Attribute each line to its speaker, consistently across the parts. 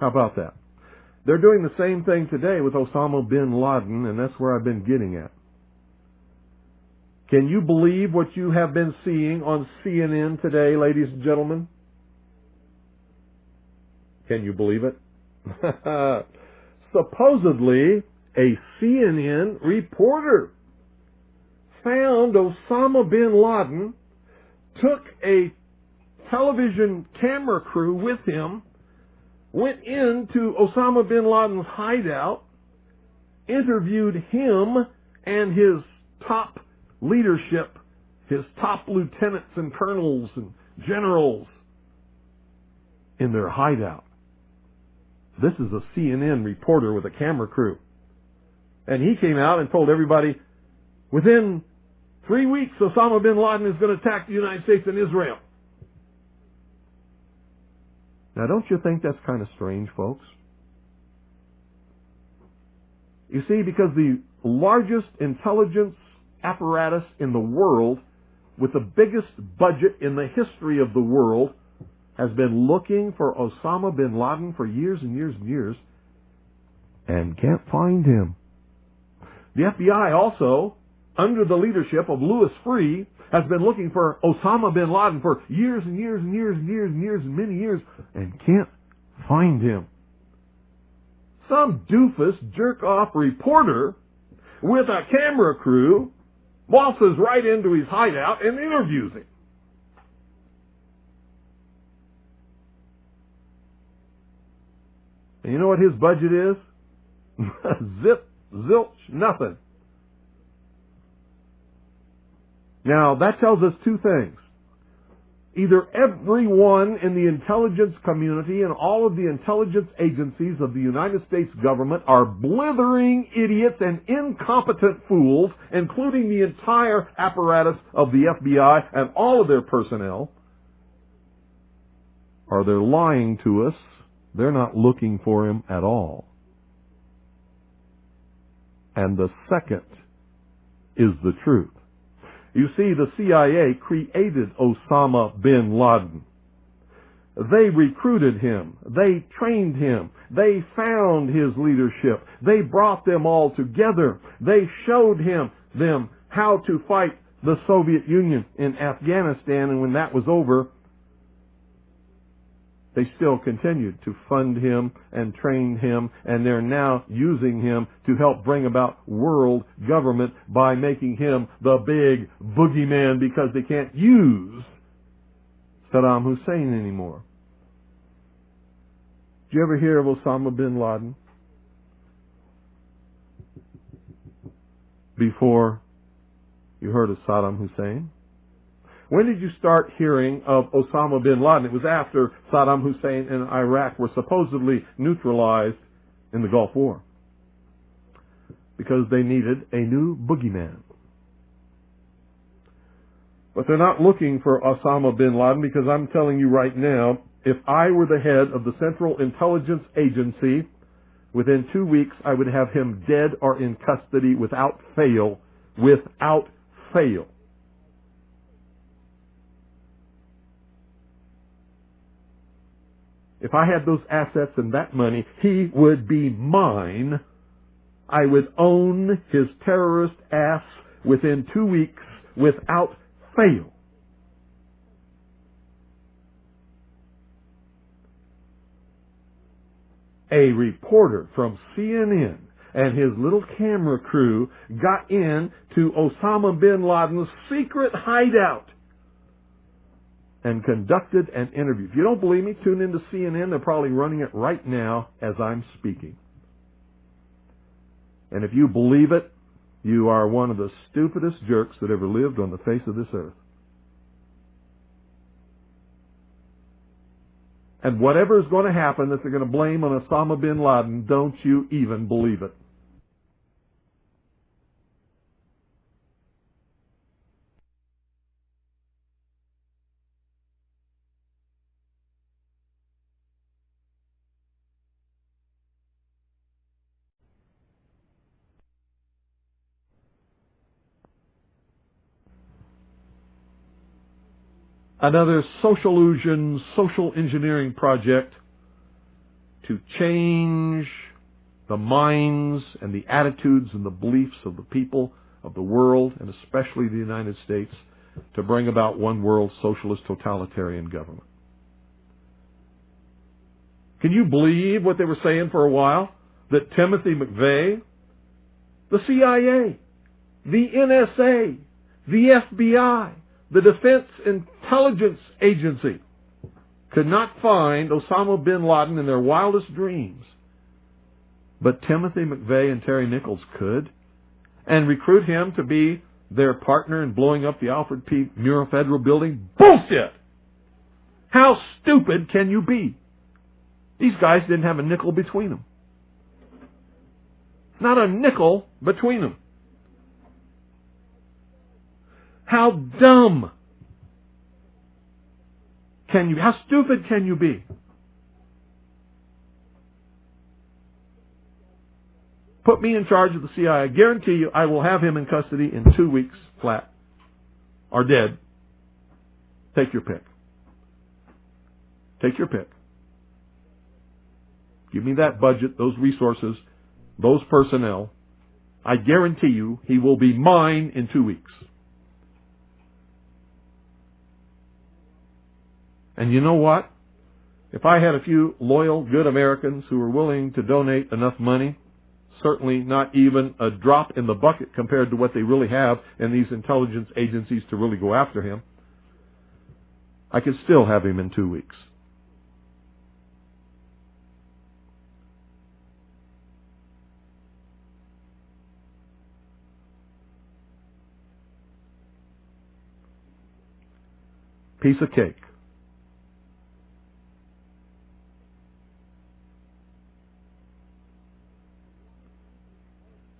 Speaker 1: How about that? They're doing the same thing today with Osama bin Laden, and that's where I've been getting at. Can you believe what you have been seeing on CNN today, ladies and gentlemen? Can you believe it? Supposedly, a CNN reporter found Osama bin Laden, took a television camera crew with him, went into Osama bin Laden's hideout, interviewed him and his top leadership, his top lieutenants and colonels and generals in their hideout. This is a CNN reporter with a camera crew. And he came out and told everybody, within 3 weeks, Osama bin Laden is going to attack the United States and Israel. Now, don't you think that's kind of strange, folks? You see, because the largest intelligence apparatus in the world, with the biggest budget in the history of the world, has been looking for Osama bin Laden for years and years and years, and can't find him. The FBI also, under the leadership of Louis Freeh, has been looking for Osama bin Laden for years and years and years and years and years and many years, and can't find him. Some doofus jerk-off reporter with a camera crew waltzes right into his hideout and interviews him. And you know what his budget is? Zip, zilch, nothing. Now, that tells us two things. Either everyone in the intelligence community and all of the intelligence agencies of the United States government are blithering idiots and incompetent fools, including the entire apparatus of the FBI and all of their personnel, or they're lying to us. They're not looking for him at all. And the second is the truth. You see, the CIA created Osama bin Laden. They recruited him. They trained him. They found his leadership. They brought them all together. They showed them how to fight the Soviet Union in Afghanistan, and when that was over, they still continued to fund him and train him, and they're now using him to help bring about world government by making him the big boogeyman, because they can't use Saddam Hussein anymore. Did you ever hear of Osama bin Laden before you heard of Saddam Hussein? When did you start hearing of Osama bin Laden? It was after Saddam Hussein and Iraq were supposedly neutralized in the Gulf War, because they needed a new boogeyman. But they're not looking for Osama bin Laden, because I'm telling you right now, if I were the head of the Central Intelligence Agency, within 2 weeks I would have him dead or in custody without fail. Without fail. If I had those assets and that money, he would be mine. I would own his terrorist ass within 2 weeks without fail. A reporter from CNN and his little camera crew got in to Osama bin Laden's secret hideout and conducted an interview. If you don't believe me, tune into CNN. They're probably running it right now as I'm speaking. And if you believe it, you are one of the stupidest jerks that ever lived on the face of this earth. And whatever is going to happen that they're going to blame on Osama bin Laden, don't you even believe it. Another social illusion, social engineering project to change the minds and the attitudes and the beliefs of the people of the world, and especially the United States, to bring about one world socialist totalitarian government. Can you believe what they were saying for a while? That Timothy McVeigh, the CIA, the NSA, the FBI, the Defense Intelligence Agency could not find Osama bin Laden in their wildest dreams. But Timothy McVeigh and Terry Nichols could, and recruit him to be their partner in blowing up the Alfred P. Murrah Federal Building? Bullshit! How stupid can you be? These guys didn't have a nickel between them. Not a nickel between them. How dumb can you be? How stupid can you be? Put me in charge of the CIA. I guarantee you I will have him in custody in 2 weeks flat. Or dead. Take your pick. Take your pick. Give me that budget, those resources, those personnel. I guarantee you he will be mine in 2 weeks. And you know what? If I had a few loyal, good Americans who were willing to donate enough money, certainly not even a drop in the bucket compared to what they really have in these intelligence agencies to really go after him, I could still have him in 2 weeks. Piece of cake.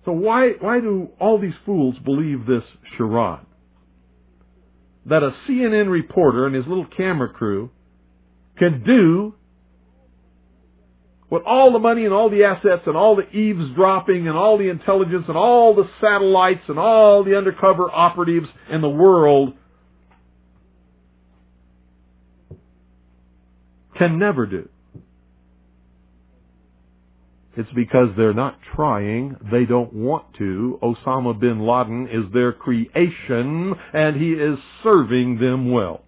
Speaker 1: So why do all these fools believe this charade? That a CNN reporter and his little camera crew can do what all the money and all the assets and all the eavesdropping and all the intelligence and all the satellites and all the undercover operatives in the world can never do. It's because they're not trying. They don't want to. Osama bin Laden is their creation, and he is serving them well.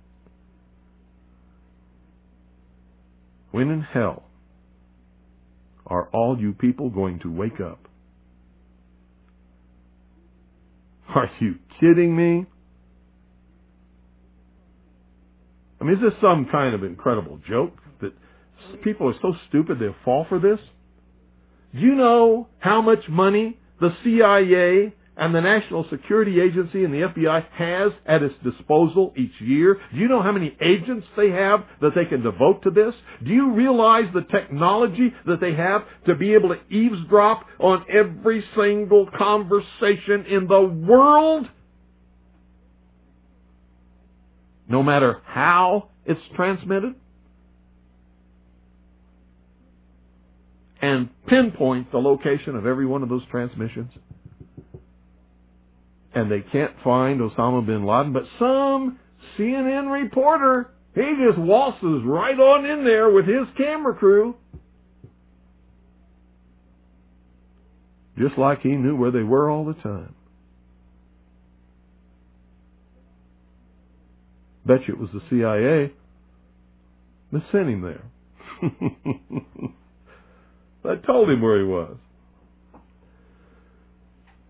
Speaker 1: When in hell are all you people going to wake up? Are you kidding me? I mean, is this some kind of incredible joke that people are so stupid they'll fall for this? Do you know how much money the CIA and the National Security Agency and the FBI has at its disposal each year? Do you know how many agents they have that they can devote to this? Do you realize the technology that they have to be able to eavesdrop on every single conversation in the world? No matter how it's transmitted? And pinpoint the location of every one of those transmissions. And they can't find Osama bin Laden, but some CNN reporter, he just waltzes right on in there with his camera crew. Just like he knew where they were all the time. Bet you it was the CIA that sent him there. I told him where he was.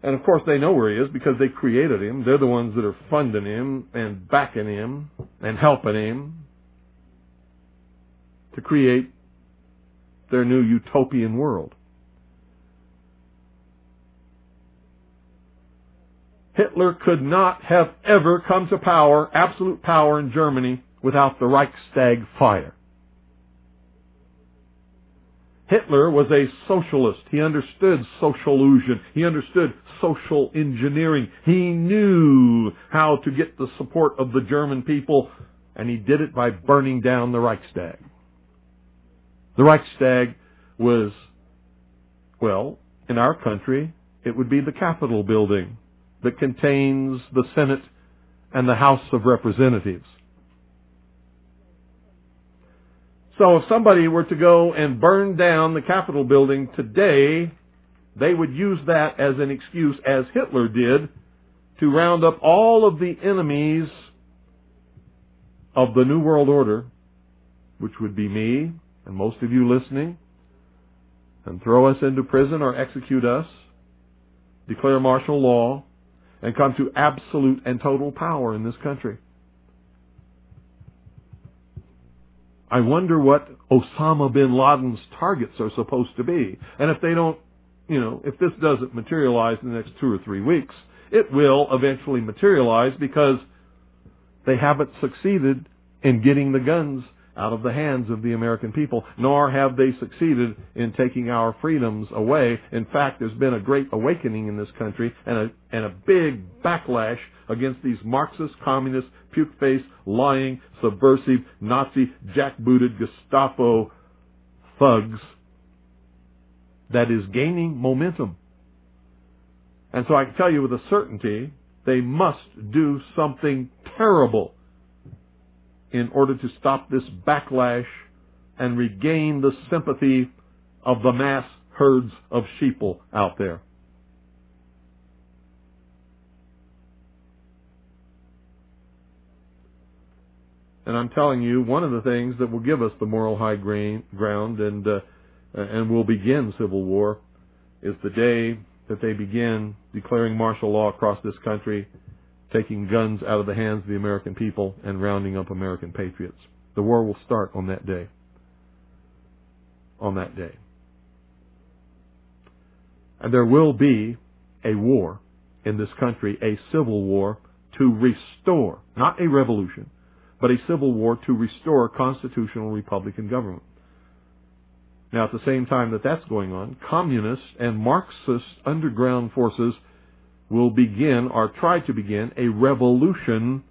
Speaker 1: And of course they know where he is because they created him. They're the ones that are funding him and backing him and helping him to create their new utopian world. Hitler could not have ever come to power, absolute power in Germany, without the Reichstag fire. Hitler was a socialist. He understood socialism. He understood social engineering. He knew how to get the support of the German people, and he did it by burning down the Reichstag. The Reichstag was, well, in our country, it would be the Capitol building that contains the Senate and the House of Representatives. So if somebody were to go and burn down the Capitol building today, they would use that as an excuse, as Hitler did, to round up all of the enemies of the New World Order, which would be me and most of you listening, and throw us into prison or execute us, declare martial law, and come to absolute and total power in this country. I wonder what Osama bin Laden's targets are supposed to be. And if they don't, if this doesn't materialize in the next 2 or 3 weeks, it will eventually materialize, because they haven't succeeded in getting the guns out of the hands of the American people, nor have they succeeded in taking our freedoms away. In fact, there's been a great awakening in this country and a big backlash against these Marxist, communist, puke-faced, lying, subversive, Nazi, jackbooted Gestapo thugs that is gaining momentum. And so I can tell you with a certainty, they must do something terrible in order to stop this backlash and regain the sympathy of the mass herds of sheeple out there. And I'm telling you, one of the things that will give us the moral high ground and will begin civil war is the day that they begin declaring martial law across this country, taking guns out of the hands of the American people and rounding up American patriots. The war will start on that day. On that day. And there will be a war in this country, a civil war to restore, not a revolution, but a civil war to restore constitutional Republican government. Now, at the same time that that's going on, communist and Marxist underground forces will begin, or try to begin, a revolution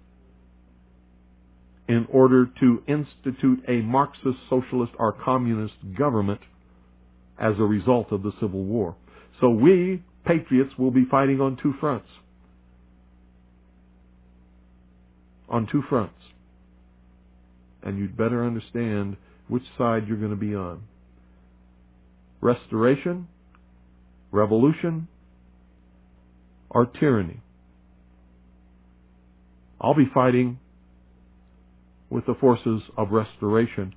Speaker 1: in order to institute a Marxist, socialist, or communist government as a result of the Civil War. So we, patriots, will be fighting on 2 fronts. On 2 fronts. And you'd better understand which side you're going to be on. Restoration, revolution, or tyranny. I'll be fighting with the forces of restoration,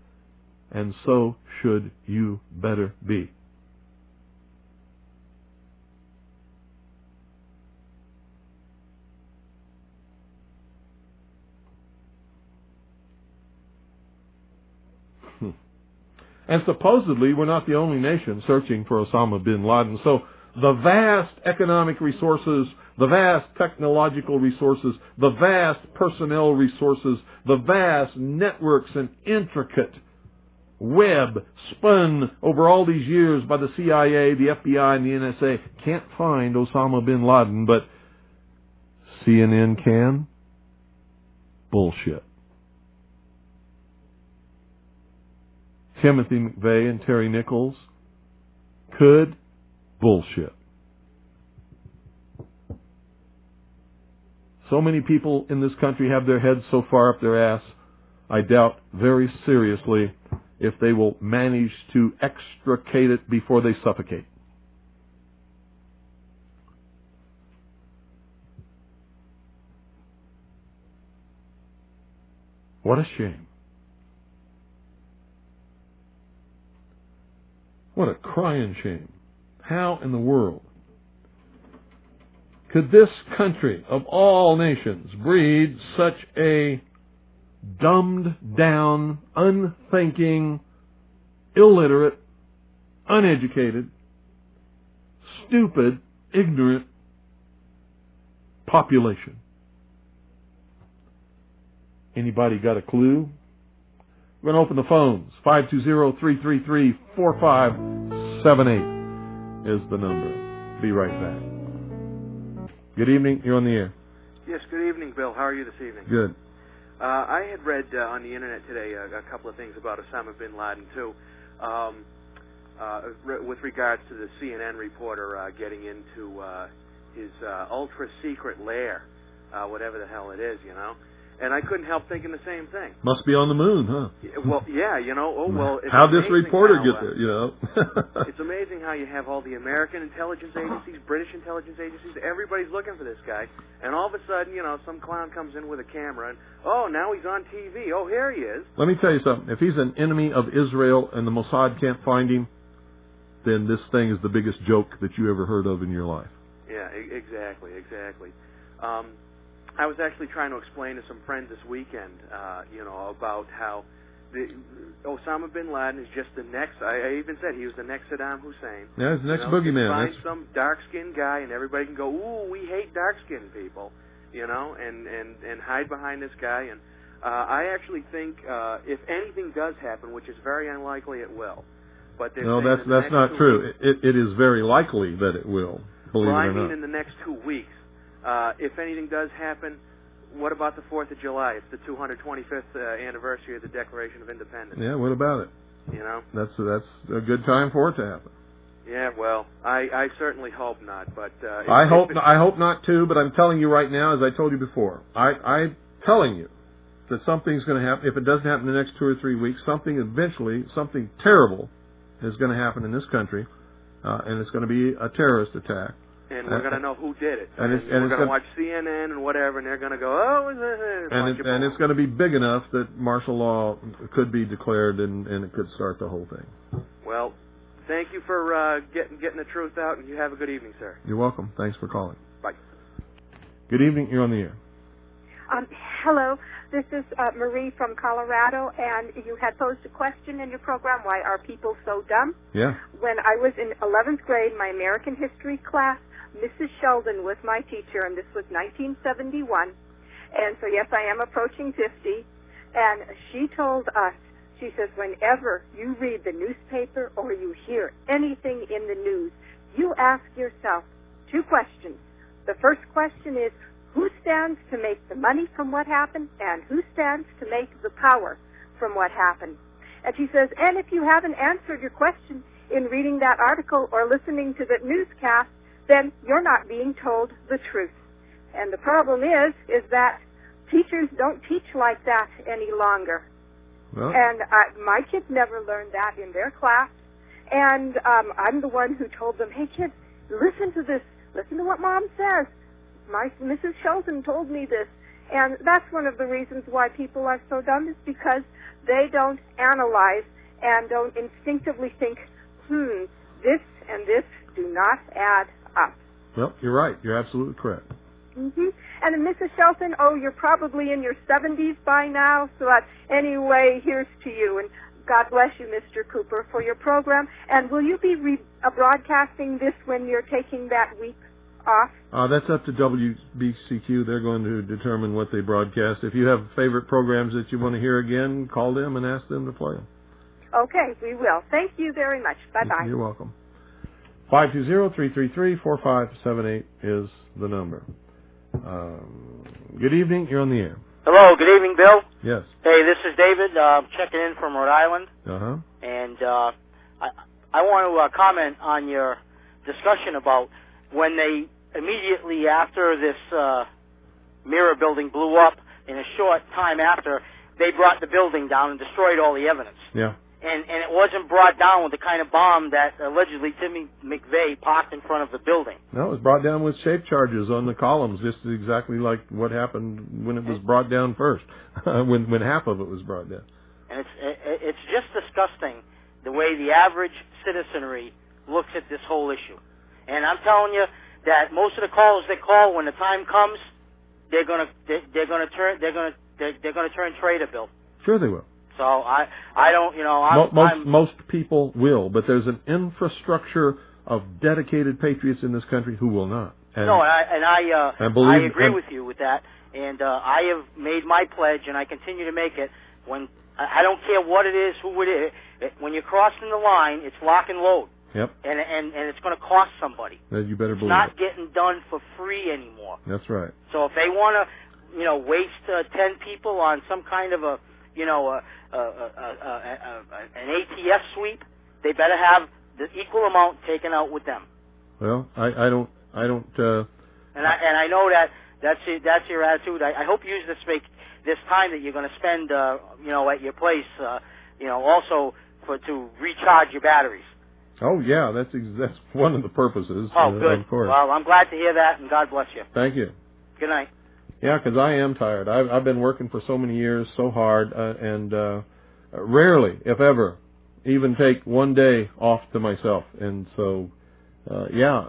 Speaker 1: and so should you better be. And supposedly, we're not the only nation searching for Osama bin Laden. So the vast economic resources, the vast technological resources, the vast personnel resources, the vast networks and intricate web spun over all these years by the CIA, the FBI, and the NSA can't find Osama bin Laden, but CNN can? Bullshit. Timothy McVeigh and Terry Nichols could? Bullshit. So many people in this country have their heads so far up their ass, I doubt very seriously if they will manage to extricate it before they suffocate. What a shame. What a crying shame. How in the world could this country of all nations breed such a dumbed down, unthinking, illiterate, uneducated, stupid, ignorant population? Anybody got a clue? We're going to open the phones. 520-333-4578 is the number. Be right back. Good evening. You're on the air.
Speaker 2: Yes, good evening, Bill. How are you this evening?
Speaker 1: Good.
Speaker 2: I had read on the Internet today a couple of things about Osama bin Laden, too, with regards to the CNN reporter getting into his ultra-secret lair, whatever the hell it is, you know. And I couldn't help thinking the same thing.
Speaker 1: Must be on the moon, huh?
Speaker 2: Well, yeah, you know. Oh, well. It's
Speaker 1: How'd this reporter
Speaker 2: how,
Speaker 1: get there? You know.
Speaker 2: It's amazing how you have all the American intelligence agencies, British intelligence agencies. Everybody's looking for this guy, and all of a sudden, you know, some clown comes in with a camera, and oh, now he's on TV. Oh, here he is.
Speaker 1: Let me tell you something. If he's an enemy of Israel and the Mossad can't find him, then this thing is the biggest joke that you ever heard of in your life.
Speaker 2: Yeah, exactly. I was actually trying to explain to some friends this weekend, you know, about how Osama bin Laden is just the next. I even said he was the next Saddam Hussein.
Speaker 1: Yeah, he's the next
Speaker 2: boogeyman.
Speaker 1: boogeyman.
Speaker 2: Find some dark-skinned guy, and everybody can go, "Ooh, we hate dark-skinned people," you know, and hide behind this guy. And I actually think if anything does happen, which is very unlikely, it will. But
Speaker 1: no, that's not true. It is very likely that it will. Believe it or not.
Speaker 2: I mean, in the next 2 weeks. If anything does happen, what about the 4th of July? It's the 225th anniversary of the Declaration of Independence.
Speaker 1: Yeah, what about it?
Speaker 2: You know?
Speaker 1: That's a good time for it to happen.
Speaker 2: Yeah, well, I certainly hope not, but...
Speaker 1: I hope not, too, but I'm telling you right now, as I told you before, I'm telling you that something's going to happen. If it doesn't happen in the next 2 or 3 weeks, something terrible is going to happen in this country, and it's going to be a terrorist attack.
Speaker 2: And we're going to know who did it.
Speaker 1: And
Speaker 2: we're going to watch CNN and whatever, and they're going to go, oh,
Speaker 1: and it's going to be big enough that martial law could be declared, and it could start the whole thing.
Speaker 2: Well, thank you for getting the truth out, and you have a good evening, sir.
Speaker 1: You're welcome. Thanks for calling.
Speaker 2: Bye.
Speaker 1: Good evening. You're on the air.
Speaker 3: Hello. This is Marie from Colorado, and you had posed a question in your program, why are people so dumb?
Speaker 1: Yeah.
Speaker 3: When I was in 11th grade, my American history class, Mrs. Sheldon was my teacher, and this was 1971. And so, yes, I am approaching 50. And she told us, she says, whenever you read the newspaper or you hear anything in the news, you ask yourself 2 questions. The first question is, who stands to make the money from what happened, and who stands to make the power from what happened? And she says, and if you haven't answered your question in reading that article or listening to the newscast, then you're not being told the truth. And the problem is that teachers don't teach like that any longer.
Speaker 1: Well.
Speaker 3: And my kids never learned that in their class. And I'm the one who told them, hey, kids, listen to this. Listen to what Mom says. Mrs. Sheldon told me this. And that's one of the reasons why people are so dumb, is because they don't analyze and don't instinctively think, this and this do not add up.
Speaker 1: Well, you're right. You're absolutely correct.
Speaker 3: Mm-hmm. And Mrs. Shelton, you're probably in your 70s by now, so anyway, here's to you. And God bless you, Mr. Cooper, for your program. And will you be broadcasting this when you're taking that week off?
Speaker 1: That's up to WBCQ. They're going to determine what they broadcast. If you have favorite programs that you want to hear again, call them and ask them to play them.
Speaker 3: Okay, we will. Thank you very much. Bye-bye.
Speaker 1: You're welcome. 520-333-4578 is the number. Good evening. You're on the air.
Speaker 4: Hello. Good evening, Bill.
Speaker 1: Yes.
Speaker 4: Hey, this is David. Checking in from Rhode Island.
Speaker 1: Uh-huh.
Speaker 4: And I want to comment on your discussion about when they immediately after this mirror building blew up, in a short time after, they brought the building down and destroyed all the evidence.
Speaker 1: Yeah.
Speaker 4: And it wasn't brought down with the kind of bomb that allegedly Timmy McVeigh parked in front of the building.
Speaker 1: No, it was brought down with shape charges on the columns, just exactly like what happened when it was brought down first, when half of it was brought down.
Speaker 4: And it's just disgusting the way the average citizenry looks at this whole issue. And I'm telling you that most of the callers that call, when the time comes, they're gonna turn traitor, Bill.
Speaker 1: Sure they will.
Speaker 4: So I don't,
Speaker 1: most people will, but there's an infrastructure of dedicated patriots in this country who will not.
Speaker 4: I agree with you with that, and I have made my pledge, and I continue to make it. When I don't care what it is, who it is, when you're crossing the line, it's lock and load.
Speaker 1: Yep.
Speaker 4: And it's going to cost somebody.
Speaker 1: You better believe
Speaker 4: it's not getting done for free anymore.
Speaker 1: That's right.
Speaker 4: So if they want to, waste 10 people on some kind of an ATF sweep, they better have the equal amount taken out with them.
Speaker 1: Well, I don't.
Speaker 4: And I know that That's it. That's your attitude. I hope you use this time that you're going to spend, at your place, also to recharge your batteries.
Speaker 1: Oh yeah, that's one of the purposes.
Speaker 4: Oh, good.
Speaker 1: Of course.
Speaker 4: Well, I'm glad to hear that, and God bless you.
Speaker 1: Thank you.
Speaker 4: Good night.
Speaker 1: Yeah, because I am tired. I've been working for so many years, so hard, and rarely, if ever, even take one day off to myself. And so,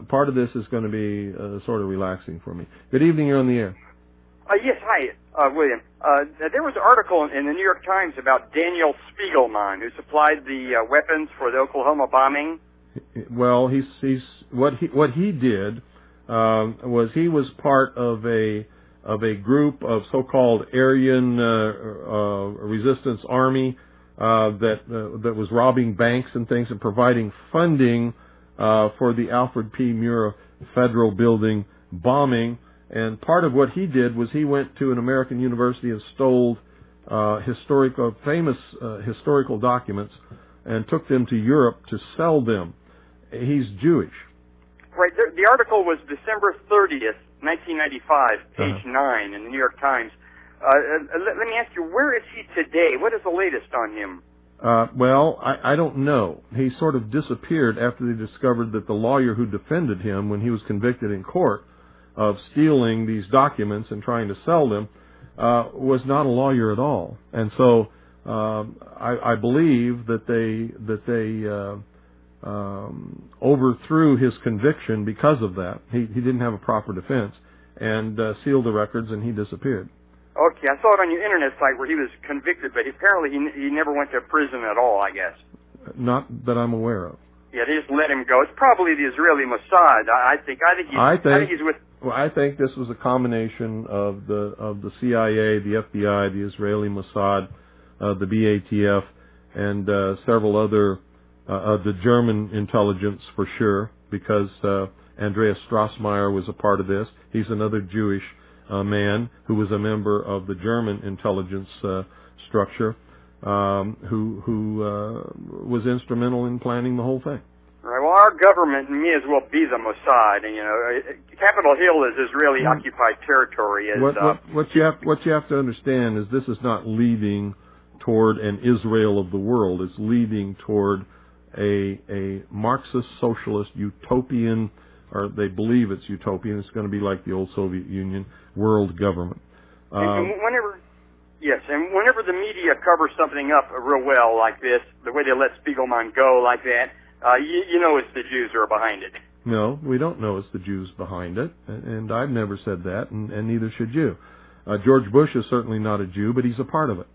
Speaker 1: part of this is going to be sort of relaxing for me. Good evening. You're on the air.
Speaker 5: Yes, hi, William. There was an article in the New York Times about Daniel Spiegelman, who supplied the weapons for the Oklahoma bombing.
Speaker 1: Well, what he did was he was part of a group of so-called Aryan resistance army that was robbing banks and things and providing funding for the Alfred P. Murrah Federal Building bombing. And part of what he did was he went to an American university and stole famous historical documents and took them to Europe to sell them. He's Jewish.
Speaker 5: Right. The article was December 30th, 1995, page 9 in the New York Times. Let me ask you, where is he today? What is the latest on him?
Speaker 1: Well, I don't know. He sort of disappeared after they discovered that the lawyer who defended him when he was convicted in court of stealing these documents and trying to sell them was not a lawyer at all. And so I believe that they overthrew his conviction because of that. He didn't have a proper defense and sealed the records, and he disappeared.
Speaker 5: Okay, I saw it on your internet site where he was convicted, but apparently he never went to prison at all, I guess.
Speaker 1: Not that I'm aware of.
Speaker 5: Yeah, they just let him go. It's probably the Israeli Mossad. I think he's with.
Speaker 1: Well, I think this was a combination of the CIA, the FBI, the Israeli Mossad, the BATF, and several other the German intelligence for sure, because Andreas Strassmeyer was a part of this. He's another Jewish man who was a member of the German intelligence structure, who was instrumental in planning the whole thing.
Speaker 5: Right. Well, our government may as well be the Mossad, and Capitol Hill is Israeli occupied territory.
Speaker 1: What you have to understand is this is not leading toward an Israel of the world. It's leading toward a Marxist socialist utopian, or they believe it's utopian. It's going to be like the old Soviet Union world government.
Speaker 5: And whenever the media covers something up real well like this, the way they let Spiegelman go like that, you know it's the Jews who are behind it.
Speaker 1: No, we don't know it's the Jews behind it, and I've never said that, and neither should you. George Bush is certainly not a Jew, but he's a part of it.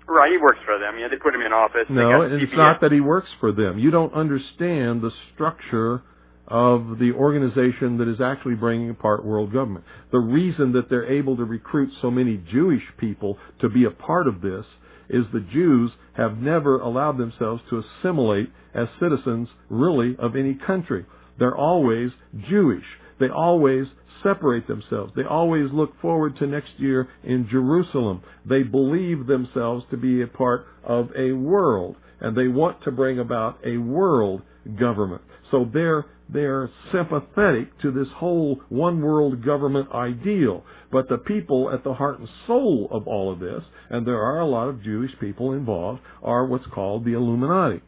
Speaker 5: Right, he works for them. They put him in office.
Speaker 1: No, it's not that he works for them. You don't understand the structure of the organization that is actually bringing apart world government. The reason that they're able to recruit so many Jewish people to be a part of this is the Jews have never allowed themselves to assimilate as citizens, really, of any country. They're always Jewish. They always separate themselves. They always look forward to next year in Jerusalem. They believe themselves to be a part of a world, and they want to bring about a world government. So they're sympathetic to this whole one world government ideal. But the people at the heart and soul of all of this, and there are a lot of Jewish people involved, are what's called the Illuminati.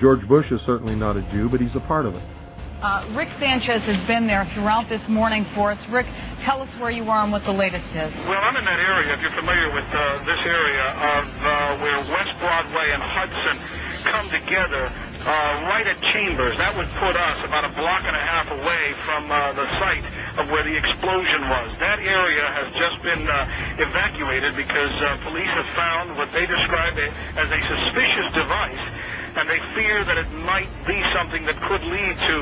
Speaker 1: George Bush is certainly not a Jew, but he's a part of it.
Speaker 6: Rick Sanchez has been there throughout this morning for us. Rick, tell us where you are and what the latest is.
Speaker 7: Well, I'm in that area, if you're familiar with this area, of where West Broadway and Hudson come together right at Chambers. That would put us about a block and a half away from the site of where the explosion was. That area has just been evacuated because police have found what they describe as a suspicious device, and they fear that it might be something that could lead to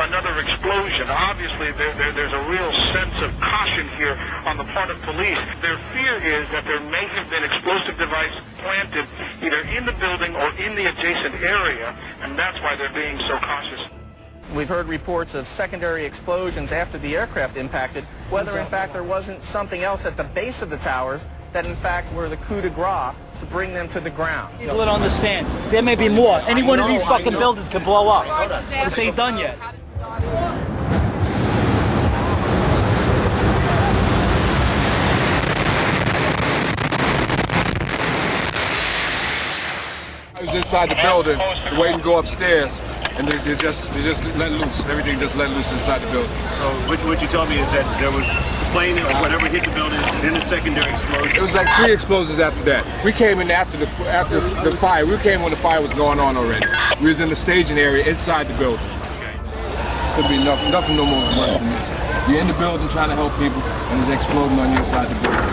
Speaker 7: another explosion. Obviously, there's a real sense of caution here on the part of police. Their fear is that there may have been explosive device planted either in the building or in the adjacent area, and that's why they're being so cautious.
Speaker 8: We've heard reports of secondary explosions after the aircraft impacted, whether in fact there wasn't something else at the base of the towers that in fact were the coup de grace to bring them to the ground.
Speaker 9: People don't understand. There may be more. Any one of these fucking buildings can blow up. But this ain't done yet.
Speaker 10: I was inside the building, waiting to go upstairs, and they just let loose. Everything just let loose inside the building.
Speaker 11: So what you told me is that there was the plane, or whatever hit the building, then a secondary explosion.
Speaker 10: It was like 3 explosions after that. We came in after the fire. We came when the fire was going on already. We was in the staging area inside the building. Could be nothing no more than this. You're in the building trying to help people, and it's exploding on the inside the building.